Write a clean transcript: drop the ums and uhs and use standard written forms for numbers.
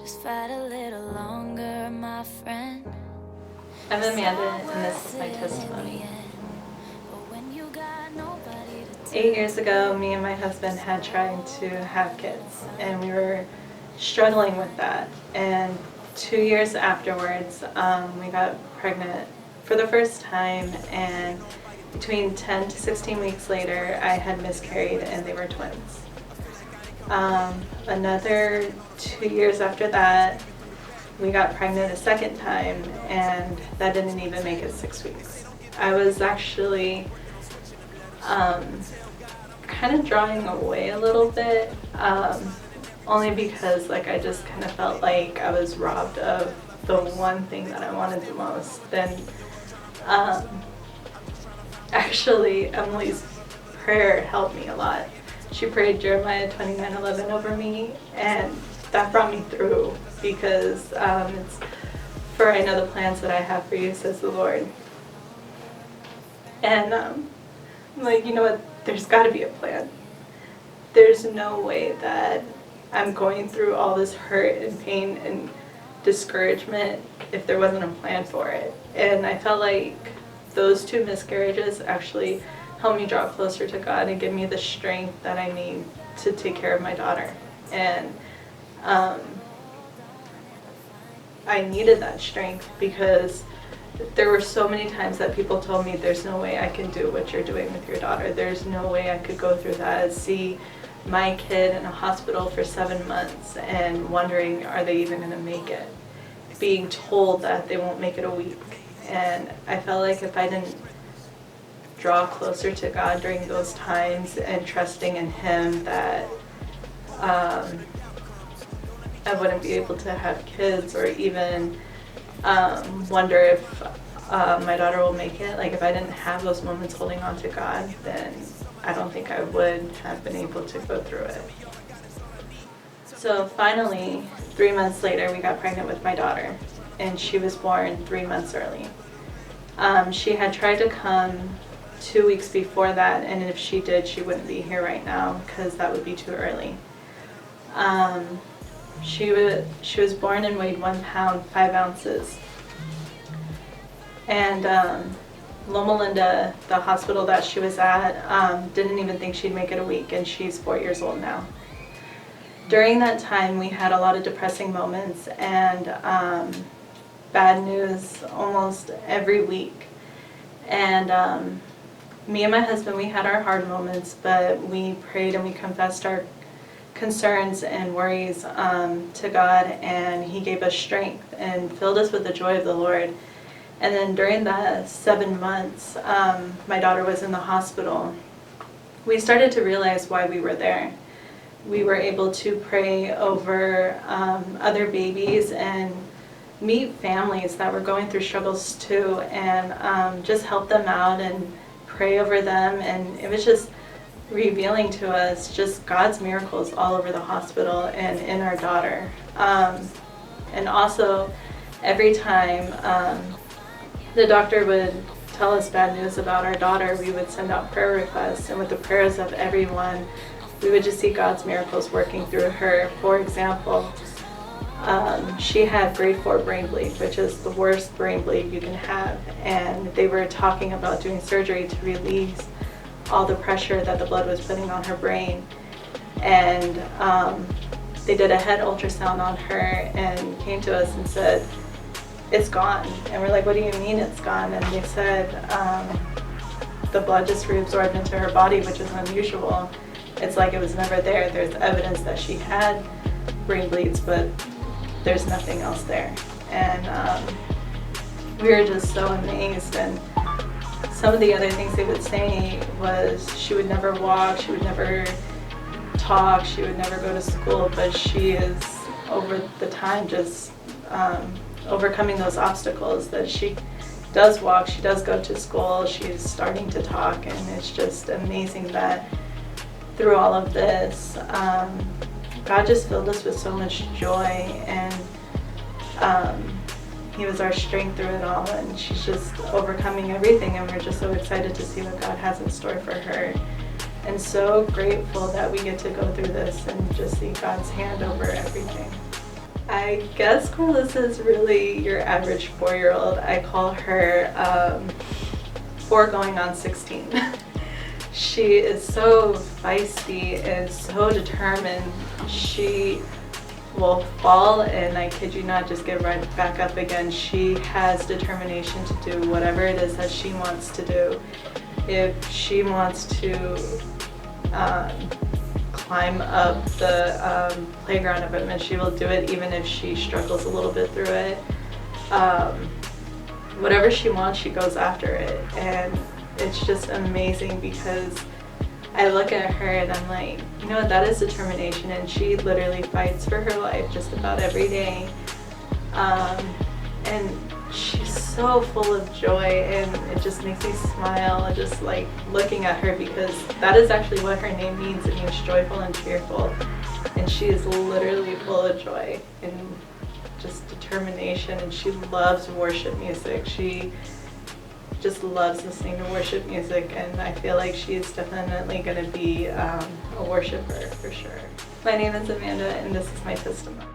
Just fight a little longer, my friend. I'm Amanda, and this is my testimony. 8 years ago, me and my husband had tried to have kids, and we were struggling with that. And 2 years afterwards, we got pregnant for the first time, and between 10 to 16 weeks later, I had miscarried, and they were twins. Another 2 years after that, we got pregnant a second time, and that didn't even make it 6 weeks. I was actually kind of drawing away a little bit, only because I just kind of felt like I was robbed of the one thing that I wanted the most. Then actually Emily's prayer helped me a lot. She prayed Jeremiah 29:11 over me, and that brought me through, because it's, "For I know the plans that I have for you, says the Lord." And I'm like, you know what, there's got to be a plan. There's no way that I'm going through all this hurt and pain and discouragement if there wasn't a plan for it. And I felt like those two miscarriages actually helped me draw closer to God and give me the strength that I need to take care of my daughter. And I needed that strength, because there were so many times that people told me, "There's no way I can do what you're doing with your daughter. There's no way I could go through that." See my kid in a hospital for 7 months and wondering, are they even going to make it? Being told that they won't make it a week. And I felt like if I didn't draw closer to God during those times and trusting in Him, that I wouldn't be able to have kids, or even wonder if my daughter will make it. Like, if I didn't have those moments holding on to God, then I don't think I would have been able to go through it. So finally, 3 months later, we got pregnant with my daughter, and she was born 3 months early. She had tried to come 2 weeks before that, and if she did, she wouldn't be here right now, because that would be too early. She was born and weighed 1 pound 5 ounces. And Loma Linda, the hospital that she was at, didn't even think she'd make it a week, and she's 4 years old now. During that time, we had a lot of depressing moments and bad news almost every week. And me and my husband, we had our hard moments, but we prayed and we confessed our concerns and worries to God, and He gave us strength and filled us with the joy of the Lord. And then during the 7 months my daughter was in the hospital, we started to realize why we were there. We were able to pray over other babies and meet families that were going through struggles too, and just help them out and pray over them. And it was just revealing to us just God's miracles all over the hospital and in our daughter. And also, every time the doctor would tell us bad news about our daughter, we would send out prayer requests, and with the prayers of everyone, we would just see God's miracles working through her. For example, she had grade 4 brain bleed, which is the worst brain bleed you can have, and they were talking about doing surgery to release all the pressure that the blood was putting on her brain. And they did a head ultrasound on her and came to us and said, "It's gone." And we're like, "What do you mean it's gone?" And they said the blood just reabsorbed into her body, which is unusual. It's like it was never there. There's evidence that she had brain bleeds, but there's nothing else there. And we were just so amazed. And some of the other things they would say was she would never walk, she would never talk, she would never go to school, but she is, over the time, just overcoming those obstacles, that she does walk, she does go to school, she's starting to talk. And it's just amazing that through all of this, God just filled us with so much joy, and He was our strength through it all, and she's just overcoming everything, and we're just so excited to see what God has in store for her. and so grateful that we get to go through this and just see God's hand over everything. I guess Corliss is really your average 4-year-old. I call her 4 going on 16. She is so feisty and so determined. She will fall and, I kid you not, just get right back up again. She has determination to do whatever it is that she wants to do. If she wants to climb up the playground equipment, she will do it even if she struggles a little bit through it. Whatever she wants, she goes after it, and it's just amazing because I look at her and I'm like, you know what, that is determination, and she literally fights for her life just about every day. And she's so full of joy, and it just makes me smile just like looking at her, because that is actually what her name means. It means joyful and cheerful, and she is literally full of joy and just determination, and she loves worship music. She just loves listening to worship music, and I feel like she is definitely going to be a worshiper for sure. My name is Amanda, and this is my testimony.